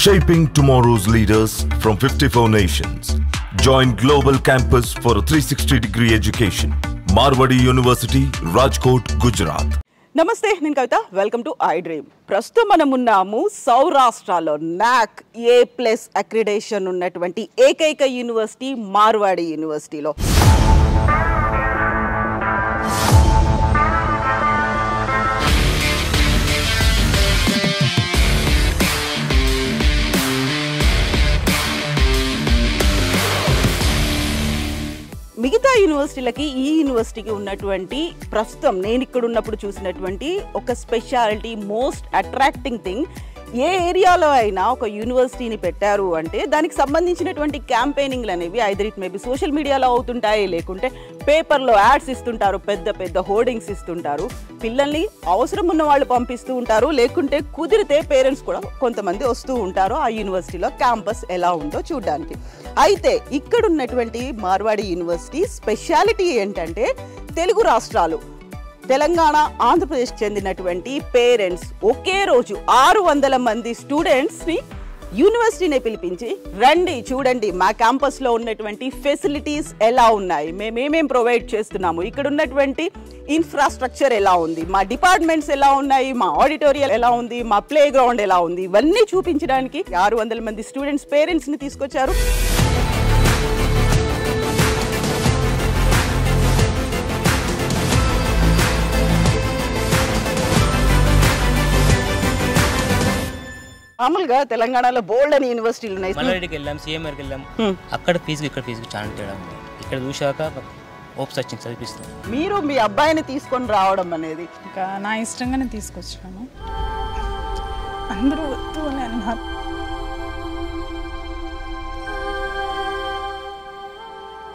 Shaping tomorrow's leaders from 54 nations. Join Global Campus for a 360-degree education. Marwadi University, Rajkot, Gujarat. నమస్తే నేను కవిత welcome to I dream ప్రస్తుతం మనం ఉన్నాము సౌరాష్ట్రలో నాక్ A+ accreditation ఉన్నటువంటి ఏకైక యూనివర్సిటీ మార్వాడి యూనివర్సిటీలో మిగతా యూనివర్సిటీలకి ఈ యూనివర్సిటీకి ఉన్నటువంటి ప్రస్తుతం నేను ఇక్కడ ఉన్నప్పుడు చూసినటువంటి ఒక స్పెషాలిటీ మోస్ట్ అట్రాక్టింగ్ థింగ్ ఏ ఏరియాలో అయినా ఒక యూనివర్సిటీని పెట్టారు అంటే దానికి సంబంధించినటువంటి క్యాంపెయినింగ్లు అనేవి ఐదర్ ఇట్ మేబీ సోషల్ మీడియాలో అవుతుంటాయి, లేకుంటే పేపర్లో యాడ్స్ ఇస్తుంటారు, పెద్ద పెద్ద హోర్డింగ్స్ ఇస్తుంటారు, పిల్లల్ని అవసరం ఉన్న వాళ్ళు పంపిస్తూ ఉంటారు, లేకుంటే కుదిరితే పేరెంట్స్ కూడా కొంతమంది వస్తూ ఉంటారు ఆ యూనివర్సిటీలో క్యాంపస్ ఎలా ఉందో చూడడానికి. అయితే ఇక్కడ ఉన్నటువంటి మార్వాడి యూనివర్సిటీ స్పెషాలిటీ ఏంటంటే తెలుగు రాష్ట్రాలు తెలంగాణ ఆంధ్రప్రదేశ్ చెందినటువంటి పేరెంట్స్ ఒకే రోజు 600 మంది స్టూడెంట్స్ని యూనివర్సిటీని పిలిపించి రండి చూడండి మా క్యాంపస్లో ఉన్నటువంటి ఫెసిలిటీస్ ఎలా ఉన్నాయి, మేమేమేం ప్రొవైడ్ చేస్తున్నాము, ఇక్కడ ఉన్నటువంటి ఇన్ఫ్రాస్ట్రక్చర్ ఎలా ఉంది, మా డిపార్ట్మెంట్స్ ఎలా ఉన్నాయి, మా ఆడిటోరియం ఎలా ఉంది, మా ప్లే గ్రౌండ్ ఎలా ఉంది, ఇవన్నీ చూపించడానికి 600 మంది స్టూడెంట్స్ పేరెంట్స్ని తీసుకొచ్చారు. మామూలుగా తెలంగాణలో బోల్డ్ అని యూనివర్సిటీలు ఉన్నాయి. మల్లారెడ్డికి వెళ్ళాం, సిఎంఆర్కి వెళ్ళాం, అక్కడ ఫీజు ఇక్కడ ఫీజు చాలా తేడా ఉంది. ఇక్కడ చూశాక ఓప్స్ వచ్చింది చదివిస్తాం. మీరు మీ అబ్బాయిని తీసుకొని రావడం అనేది ఇంకా నా ఇష్టంగానే తీసుకొచ్చాను. అందరూ వద్దు అని అన్నారు.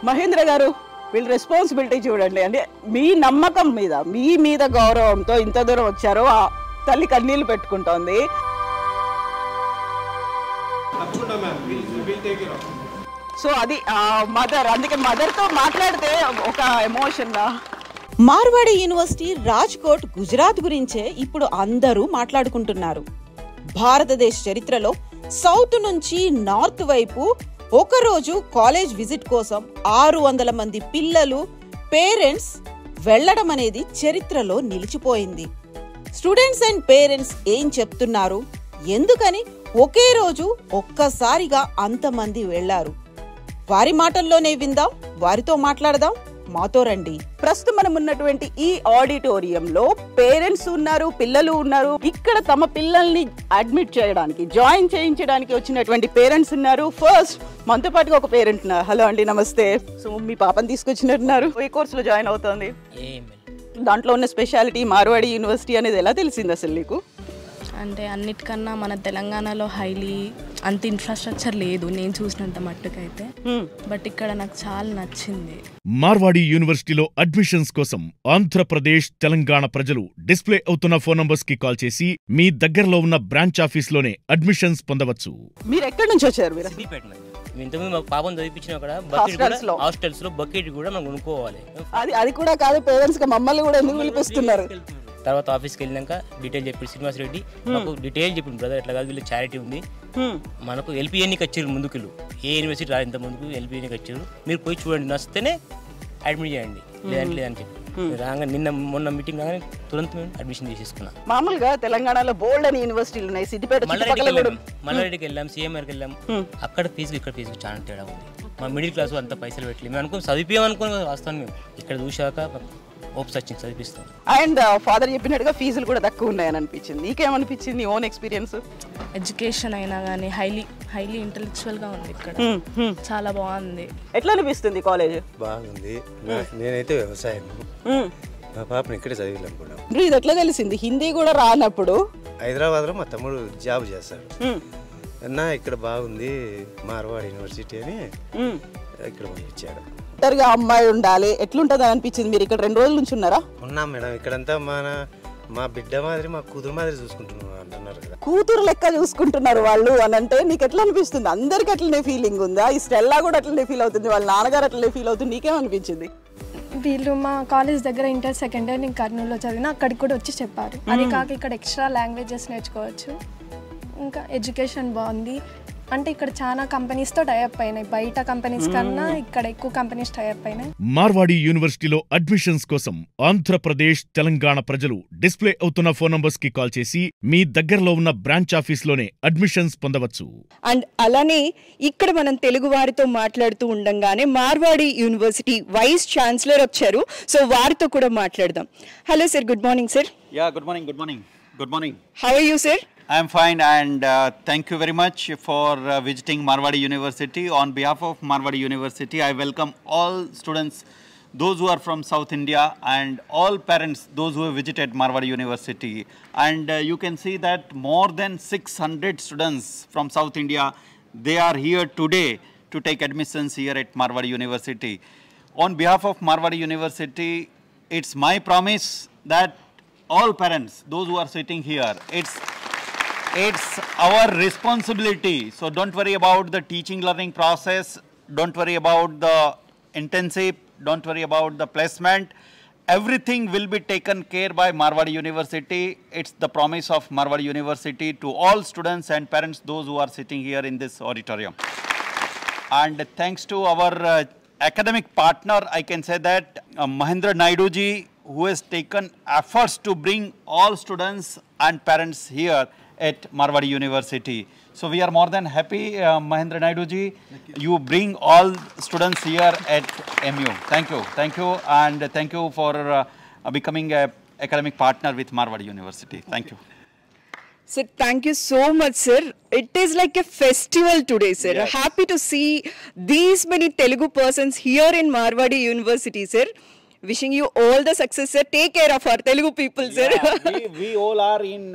మహేంద్ర గారు వీళ్ళ రెస్పాన్సిబిలిటీ చూడండి. అంటే మీ నమ్మకం మీద మీ మీద గౌరవంతో ఇంత దూరం వచ్చారో ఆ తల్లి కన్నీళ్ళు పెట్టుకుంటోంది. సో అది మదర్, అందుకే మదర్తో మాట్లాడితే ఒక ఎమోషన్. మార్వాడి యూనివర్సిటీ రాజ్కోట్ గుజరాత్ గురించే ఇప్పుడు అందరూ మాట్లాడుకుంటున్నారు. భారతదేశ చరిత్రలో సౌత్ నుంచి నార్త్ వైపు ఒకరోజు కాలేజ్ విజిట్ కోసం 600 మంది పిల్లలు పేరెంట్స్ వెళ్లడం అనేది చరిత్రలో నిలిచిపోయింది. స్టూడెంట్స్ అండ్ పేరెంట్స్ ఏం చెప్తున్నారు, ఎందుకని ఒకే రోజు ఒక్కసారిగా అంతమంది వెళ్లారు, వారి మాటల్లోనే విందాం, వారితో మాట్లాడదాం, మాతో రండి. ప్రస్తుతం మనం ఉన్నటువంటి ఈ ఆడిటోరియంలో పేరెంట్స్ ఉన్నారు, పిల్లలు ఉన్నారు. ఇక్కడ తమ పిల్లల్ని అడ్మిట్ చేయడానికి జాయిన్ చేయించడానికి వచ్చినటువంటి పేరెంట్స్ ఉన్నారు. ఫస్ట్ మనతో పాటుగా ఒక పేరెంట్ ఉన్నారు. హలో అండి, నమస్తే. సో మీ పాపని తీసుకొచ్చినట్టున్నారు, ఏ కోర్సులో జాయిన్ అవుతోంది? దాంట్లో ఉన్న స్పెషాలిటీ మార్వాడి యూనివర్సిటీ అనేది ఎలా తెలిసింది అసలు నీకు? అంటే అన్నిటికన్నా మన తెలంగాణలో హైలీ అంత ఇన్ఫ్రాస్ట్రక్చర్ లేదు నేను చూసినంత మట్టుకైతే, బట్ ఇక్కడ నాకు చాలా నచ్చింది. మార్వాడి యూనివర్సిటీలో అడ్మిషన్స్ కోసం ఆంధ్రప్రదేశ్, తెలంగాణ ప్రజలు డిస్ప్లే అవుతున్న ఫోన్ నంబర్స్ కి కాల్ చేసి మీ దగ్గరలో ఉన్న బ్రాంచ్ ఆఫీస్ లోనే అడ్మిషన్స్ పొందవచ్చు. మీరు ఎక్కడి నుంచి వచ్చారు? ఇంతకుముందు మాకు పాపం చదివించిన హాస్టల్స్ లో బకెట్ కూడా మనం కొనుక్కోవాలి. అది కూడా కాదు, పేరెంట్స్ మమ్మల్ని కూడా ఎందుకు పిలిపిస్తున్నారు? తర్వాత ఆఫీస్కి వెళ్ళినాక డీటెయిల్ చెప్పి శ్రీనివాస్ రెడ్డి మాకు డీటెయిల్ చెప్పింది, బ్రదర్ ఎట్లా కాదు వీళ్ళు చారిటీ ఉంది, మనకు ఎల్పిఎన్కి వచ్చారు ముందుకు, ఏ యూనివర్సిటీ రాదు ఇంత ముందుకు ఎల్పిఎన్కి వచ్చారు, మీరు పోయి చూడండి, నచ్చితేనే అడ్మిట్ చేయండి, లేదని చెప్పి రాగా మొన్న మీటింగ్ రాగానే తురంత మేము అడ్మిషన్ చేసేసుకున్నాం. మామూలుగా తెలంగాణలో బోల్డ్ అని యూనివర్సిటీలు ఉన్నాయి. మల్లారెడ్డికి వెళ్ళాం, సిఎంఆర్కి వెళ్ళాం, అక్కడ ఫీజు ఇక్కడ ఫీజు చాలా తేడా ఉంది. మా మిడిల్ క్లాస్ అంత పైసలు పెట్టలేదు, మేము అనుకుని చదివిపోయామనుకుని వస్తాను. మేము ఇక్కడ చూశాక ఓప్స్ వచ్చింది చదివిస్తాం. అండ్ ఫాదర్ చెప్పినట్టుగా ఫీజులు కూడా తక్కువ ఉన్నాయని అనిపించింది. నీకేమనిపించింది ఓన్ ఎక్స్పీరియన్స్? ఎడ్యుకేషన్ అయినా కానీ హైలీ ఇంటెలెక్చువల్ గా ఉంది ఇక్కడ, చాలా బాగుంది. ఎట్లా అనిపిస్తుంది కాలేజ్? బాగుంది. నేనైతే వ్యవసాయం, మా పాపని ఇక్కడే చదివించుకున్నాం. ఇది ఎట్లా తెలిసింది? హిందీ కూడా రానప్పుడు హైదరాబాద్ లో మా తమ్ముడు జాబ్ చేస్తాడు అన్న, ఇక్కడ బాగుంది మార్వాడి యూనివర్సిటీ అని ఇక్కడ పంపించాడు. ఒంటరిగా అమ్మాయి ఉండాలి, ఎట్లుంటది అనిపించింది? మీరు ఇక్కడ 2 రోజుల నుంచి ఉన్నారా? ఉన్నాం మేడం. ఇక్కడంతా మా బిడ్డ మాదిరి, మా కూతురు మాదిరి చూసుకుంటున్నాం అంటున్నారు కదా. కూతురు లెక్క చూసుకుంటున్నారు వాళ్ళు అని అంటే నీకు ఎట్లా అనిపిస్తుంది? అందరికి అట్లనే ఫీలింగ్ ఉందా? ఈ స్టెల్లా కూడా అట్లనే ఫీల్ అవుతుంది, వాళ్ళ నాన్నగారు అట్లనే ఫీల్ అవుతుంది, నీకేమనిపించింది? వీళ్ళు మా కాలేజ్ దగ్గర ఇంటర్ సెకండ్ ఇయర్ నేను కర్నూలులో చదివిన, అక్కడికి కూడా వచ్చి చెప్పారు. అది కాక ఇక్కడ ఎక్స్ట్రా లాంగ్వేజెస్ నేర్చుకోవచ్చు, ఇంకా ఎడ్యుకేషన్ బాగుంది. అంటే ఇక్కడ చాలా కంపెనీస్తో టైఅప్ అయినాయి, బయట కంపెనీస్ కన్నా ఇక్కడ ఎక్కువ కంపెనీస్ టైఅప్ అయినాయి. మార్వాడి యూనివర్సిటీలో అడ్మిషన్స్ కోసం ఆంధ్రప్రదేశ్, తెలంగాణ ప్రజలు డిస్ప్లే అవుతున్న ఫోన్ నంబర్స్ కి కాల్ చేసి మీ దగ్గరలో ఉన్న బ్రాంచ్ ఆఫీస్లోనే అడ్మిషన్స్ పొందవచ్చు. అండ్ అలానే ఇక్కడ మనం తెలుగు వారితో మాట్లాడుతూ ఉండంగానే మార్వాడి యూనివర్సిటీ వైస్ ఛాన్సలర్ వచ్చారు. సో వారితో కూడా మాట్లాడదాం. Hello sir, good morning sir. Yeah, good morning, good morning, good morning. How are you, sir? I am fine, and thank you very much for visiting Marwadi University. On behalf of Marwadi University, I welcome all students, those who are from South India, and all parents, those who have visited Marwadi University. And you can see that more than 600 students from South India, they are here today to take admissions here at Marwadi University. On behalf of Marwadi University, it's my promise that all parents, those who are sitting here, it's our responsibility. So don't worry about the teaching learning process, don't worry about the internship, don't worry about the placement. Everything will be taken care by Marwadi University. It's the promise of Marwadi University to all students and parents, those who are sitting here in this auditorium. And thanks to our academic partner, I can say that Mahendra Naidu ji, who has taken efforts to bring all students and parents here at Marwadi University. So we are more than happy, Mahendra Naidu ji, you bring all students here at MU. Thank you, and thank you for becoming an academic partner with Marwadi University. Thank you. Sir, thank you so much, sir. It is like a festival today, sir. Yes. Happy to see these many Telugu persons here in Marwadi University, sir. Wishing you all the success, sir. Take care of our Telugu people, sir. Yeah, we all are in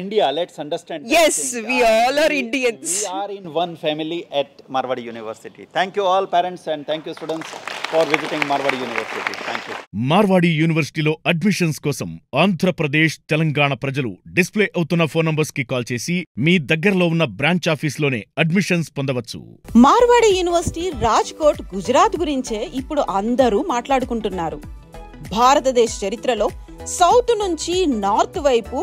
India. Let's understand. Yes, we all are Indians. We are in one family at Marwadi University. Thank you all parents, and thank you students for visiting Marwadi University. Thank you. Marwadi యూనివర్సిటీలో admissions కోసం ఆంధ్రప్రదేశ్, తెలంగాణ ప్రజలు display అవుతున్న phone numbers కి call చేసి మీ దగ్గరలో ఉన్న branch ఆఫీస్లోనే admissions పొందవచ్చు. మార్వాడి యూనివర్సిటీ రాజ్కోట్, గుజరాత్ గురించే ఇప్పుడు అందరూ మాట్లాడుకుంటున్నారు. భారతదేశ చరిత్రలో సౌత్ నుంచి నార్త్ వైపు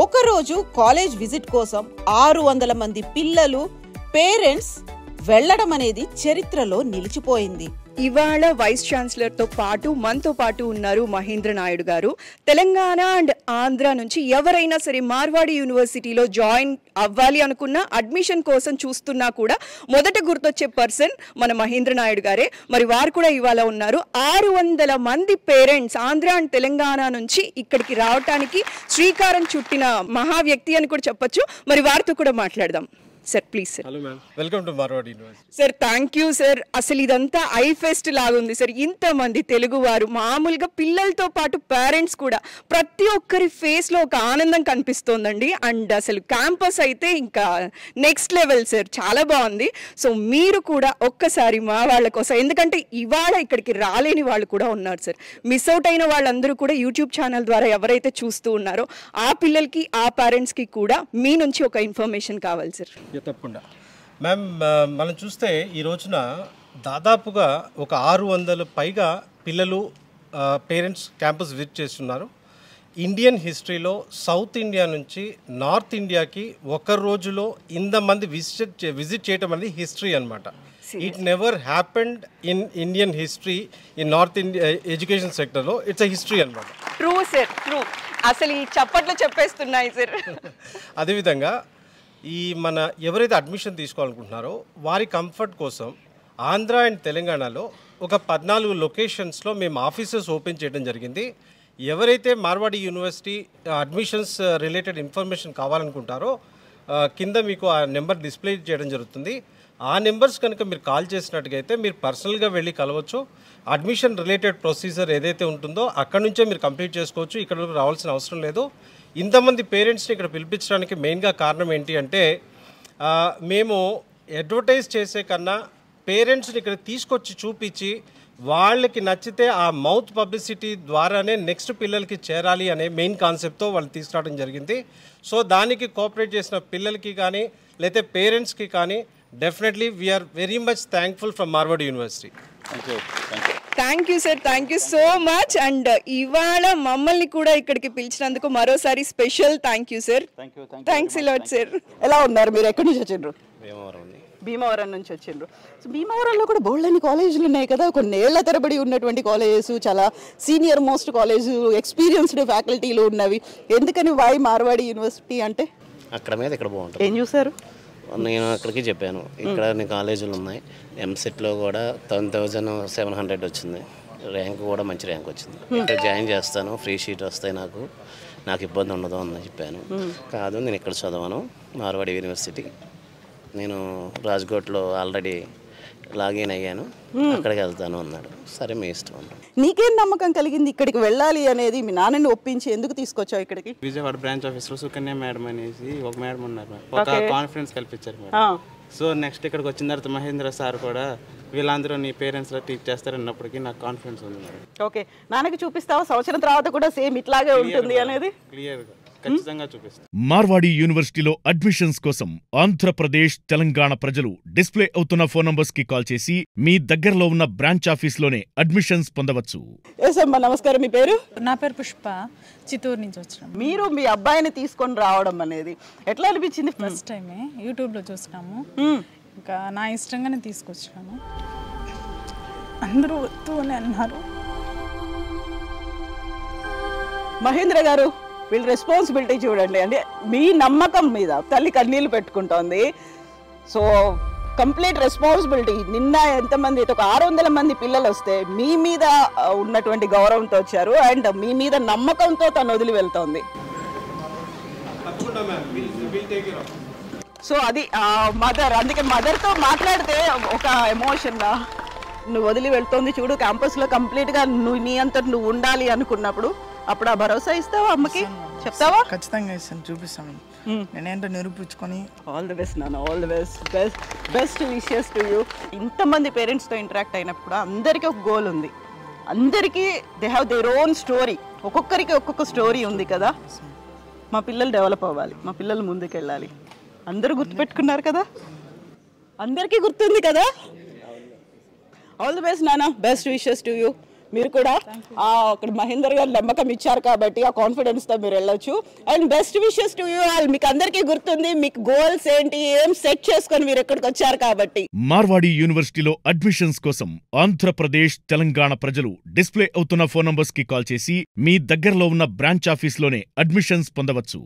ఒకరోజు కాలేజ్ విజిట్ కోసం 600 మంది పిల్లలు, పేరెంట్స్ వెళ్లడం అనేది చరిత్రలో నిలిచిపోయింది. ఇవాళ వైస్ ఛాన్సలర్తో పాటు మనతో పాటు ఉన్నారు మహేంద్ర నాయుడు గారు. తెలంగాణ అండ్ ఆంధ్ర నుంచి ఎవరైనా సరే మార్వాడి యూనివర్సిటీలో జాయిన్ అవ్వాలి అనుకున్న, అడ్మిషన్ కోసం చూస్తున్నా కూడా మొదట గుర్తొచ్చే పర్సన్ మన మహేంద్ర నాయుడు గారే. మరి వారు కూడా ఇవాళ ఉన్నారు. 600 మంది పేరెంట్స్ ఆంధ్ర అండ్ తెలంగాణ నుంచి ఇక్కడికి రావటానికి శ్రీకారం చుట్టిన మహా వ్యక్తి అని కూడా చెప్పొచ్చు. మరి వారితో కూడా మాట్లాడదాం. Sir please sir. Hello ma'am, welcome to Marwadi university. Sir thank you sir. అసలు ఇదంతా ఐ ఫెస్ట్ లాగుంది సార్. ఇంతమంది తెలుగు వారు, మామూలుగా పిల్లలతో పాటు పేరెంట్స్ కూడా, ప్రతి ఒక్కరి ఫేస్లో ఒక ఆనందం కనిపిస్తోందండి. అండ్ అసలు క్యాంపస్ అయితే ఇంకా నెక్స్ట్ లెవెల్ సార్, చాలా బాగుంది. సో మీరు కూడా ఒక్కసారి మా వాళ్ళ కోసం, ఎందుకంటే ఇవాళ ఇక్కడికి రాలేని వాళ్ళు కూడా ఉన్నారు సార్, మిస్ అవుట్ అయిన వాళ్ళందరూ కూడా యూట్యూబ్ ఛానల్ ద్వారా ఎవరైతే చూస్తూ ఉన్నారో ఆ పిల్లలకి, ఆ పేరెంట్స్కి కూడా మీ నుంచి ఒక ఇన్ఫర్మేషన్ కావాలి సార్. తప్పకుండా మ్యామ్, మనం చూస్తే ఈ రోజున దాదాపుగా ఒక 600 పైగా పిల్లలు, పేరెంట్స్ క్యాంపస్ విజిట్ చేస్తున్నారు. ఇండియన్ హిస్టరీలో సౌత్ ఇండియా నుంచి నార్త్ ఇండియాకి ఒక రోజులో ఇంతమంది విజిట్ చేయటం అనేది హిస్టరీ అనమాట. It never happened in Indian history, in north India education సెక్టర్లో. ఇట్స్ అ హిస్టరీ అనమాట. True sir, true. అసలు ఈ చప్పట్లు చెప్పేస్తున్నాయి సార్. అదేవిధంగా ఈ మన ఎవరైతే అడ్మిషన్ తీసుకోవాలనుకుంటున్నారో వారి కంఫర్ట్ కోసం ఆంధ్ర అండ్ తెలంగాణలో ఒక 14 లొకేషన్స్లో మేము ఆఫీసెస్ ఓపెన్ చేయడం జరిగింది. ఎవరైతే Marwadi university admissions related information కావాలనుకుంటారో కింద మీకు ఆ నెంబర్ డిస్ప్లే చేయడం జరుగుతుంది. ఆ నెంబర్స్ కనుక మీరు కాల్ చేసినట్టుగైతే మీరు పర్సనల్గా వెళ్ళి కలవచ్చు. అడ్మిషన్ రిలేటెడ్ ప్రొసీజర్ ఏదైతే ఉంటుందో అక్కడి నుంచే మీరు కంప్లీట్ చేసుకోవచ్చు. ఇక్కడ రావాల్సిన అవసరం లేదు. ఇంతమంది పేరెంట్స్ని ఇక్కడ పిలిపించడానికి మెయిన్గా కారణం ఏంటి అంటే, మేము అడ్వర్టైజ్ చేసే కన్నా పేరెంట్స్ని ఇక్కడ తీసుకొచ్చి చూపించి వాళ్ళకి నచ్చితే ఆ మౌత్ పబ్లిసిటీ ద్వారానే నెక్స్ట్ పిల్లలకి చేరాలి అనే మెయిన్ కాన్సెప్ట్తో వాళ్ళు తీసుకురావడం జరిగింది. సో దానికి కోఆపరేట్ చేసిన పిల్లలకి కానీ లేకపోతే పేరెంట్స్కి కానీ definitely we are very much thankful from Marwadi university. Thank you. Thank you sir, thank you so much. And ఇవాళ మమ్మల్ని కూడా ఇక్కడికి పిలిచినందుకు మరోసారి special thank you sir. Thanks lot sir. ఎలా ఉన్నారు మీరు? ఎక్కడి నుంచి వచ్చిండ్రు? భీమవరం నుంచి వచ్చిండ్రు. సో భీమవరంలో కూడా బోల్డని కాలేజీలు ఉన్నాయి కదా, కొన్నేళ్ల తరబడి ఉన్నటువంటి కాలేజెస్, చాలా సీనియర్ మోస్ట్ కాలేజ్, ఎక్స్పీరియన్స్డ్ ఫ్యాకల్టీలు ఉన్నవి. ఎందుకని వై మార్వాడి యూనివర్సిటీ అంటే? అక్కడ మీద ఇక్కడ బాగుంటుంది. ఏం చూసారు? నేను అక్కడికి చెప్పాను, ఇక్కడ కాలేజీలు ఉన్నాయి. ఎంసెట్లో కూడా 10,700 వచ్చింది, ర్యాంక్ కూడా మంచి ర్యాంక్ వచ్చింది. ఇక్కడ జాయిన్ చేస్తాను, ఫ్రీ షీట్ వస్తాయి, నాకు ఇబ్బంది ఉండదు అని చెప్పాను. కాదు, నేను ఇక్కడ చదవను, మార్వాడి యూనివర్సిటీ. నేను రాజ్కోట్లో ఆల్రెడీ లాగిన్ అయ్యాను, అక్కడికి వెళ్తాను అన్నాడు. సరే మీ ఇష్టం అన్నాడు. నీకేం నమ్మకం కలిగింది ఇక్కడికి వెళ్ళాలి అనేది? మీ నాన్నని ఒప్పించి ఎందుకు తీసుకొచ్చావు ఇక్కడికి? విజయవాడ బ్రాంచ్ ఆఫీస్లో సుకన్య మేడం అనేసి ఒక మేడం ఉన్నారు, ఒక కాన్ఫరెన్స్ కల్పించారు మేడం. సో నెక్స్ట్ ఇక్కడికి వచ్చిన తర్వాత మహేంద్ర సార్ కూడా వీళ్ళందరూ నీ పేరెంట్స్లో టీచ్ చేస్తారన్నప్పటికీ నాకు కాన్ఫిడెన్స్ ఉంది మేడం. ఓకే, నాన్నకి చూపిస్తావా సంవత్సరం తర్వాత కూడా సేమ్ ఇట్లాగే ఉంటుంది అనేది? క్లియర్గా ఖచ్చితంగా చూపిస్తాను. మార్వాడి యూనివర్సిటీలో అడ్మిషన్స్ కోసం ఆంధ్రప్రదేశ్, తెలంగాణ ప్రజలు డిస్ప్లే అవుతున్న ఫోన్ నంబర్స్ కి కాల్ చేసి మీ దగ్గరలో ఉన్న బ్రాంచ్ ఆఫీస్లోనే అడ్మిషన్స్ పొందవచ్చు. నమస్కారం, మీ పేరు? నా పేరు పుష్ప, చిత్తూరు నుంచి వచ్చినాం. మీరు మీ అబ్బాయిని తీసుకొని రావడం అనేది ఎట్లా అనిపించింది? ఫస్ట్ టైమే యూట్యూబ్లో చూసినాము, ఇంకా నా ఇష్టంగానే తీసుకొచ్చాను. అందరూ వద్దు అని అన్నారు. మహేంద్ర గారు, వీళ్ళ రెస్పాన్సిబిలిటీ చూడండి. అంటే మీ నమ్మకం మీద తల్లి కన్నీళ్ళు పెట్టుకుంటోంది. So complete responsibility. నిన్న ఎంతమంది, ఒక 600 మంది పిల్లలు వస్తే మీ మీద ఉన్నటువంటి గౌరవంతో వచ్చారు, అండ్ మీ మీద నమ్మకంతో తను వదిలి వెళ్తోంది. సో అది మదర్, అందుకే మదర్తో మాట్లాడితే ఒక ఎమోషన్గా నువ్వు వదిలి వెళ్తోంది చూడు. క్యాంపస్లో కంప్లీట్గా నీ అంతటి నువ్వు ఉండాలి అనుకున్నప్పుడు అప్పుడు ఆ భరోసా ఇస్తావా అమ్మకి? చెప్తావా? ఖచ్చితంగా ఇస్తాను, చూపిస్తాను. నేనేంటో నిరూపించుకొని. ఆల్ ది బెస్ట్ నాన్న, all the best wishes to you. ఇంతమంది పేరెంట్స్తో ఇంటరాక్ట్ అయినప్పుడు కూడా అందరికీ ఒక గోల్ ఉంది, అందరికీ they have their own story. ఒక్కొక్కరికి ఒక్కొక్క స్టోరీ ఉంది కదా. మా పిల్లలు డెవలప్ అవ్వాలి, మా పిల్లలు ముందుకెళ్ళాలి. అందరూ గుర్తుపెట్టుకున్నారు కదా, అందరికీ గుర్తుంది కదా. ఆల్ ది బెస్ట్ నాన్న, బెస్ట్ విషెస్ టు యూ. మీరు కూడా అక్కడ మహేందర్ గారు నమ్మకం ఇచ్చారు కాబట్టి ఆ కాన్ఫిడెన్స్తో మీరు వెళ్ళొచ్చు. And best wishes to you all. మీకు అందరికీ గుర్తుంది మీకు గోల్స్ ఏంటి, ఏం సెట్ చేసుకొని మీరు ఎక్కడికి వచ్చారు కాబట్టి. మార్వాడి యూనివర్సిటీలో అడ్మిషన్స్ కోసం ఆంధ్రప్రదేశ్, తెలంగాణ ప్రజలు డిస్ప్లే అవుతున్న ఫోన్ నంబర్స్ కి కాల్ చేసి మీ దగ్గరలో ఉన్న బ్రాంచ్ ఆఫీస్లోనే అడ్మిషన్స్ పొందవచ్చు.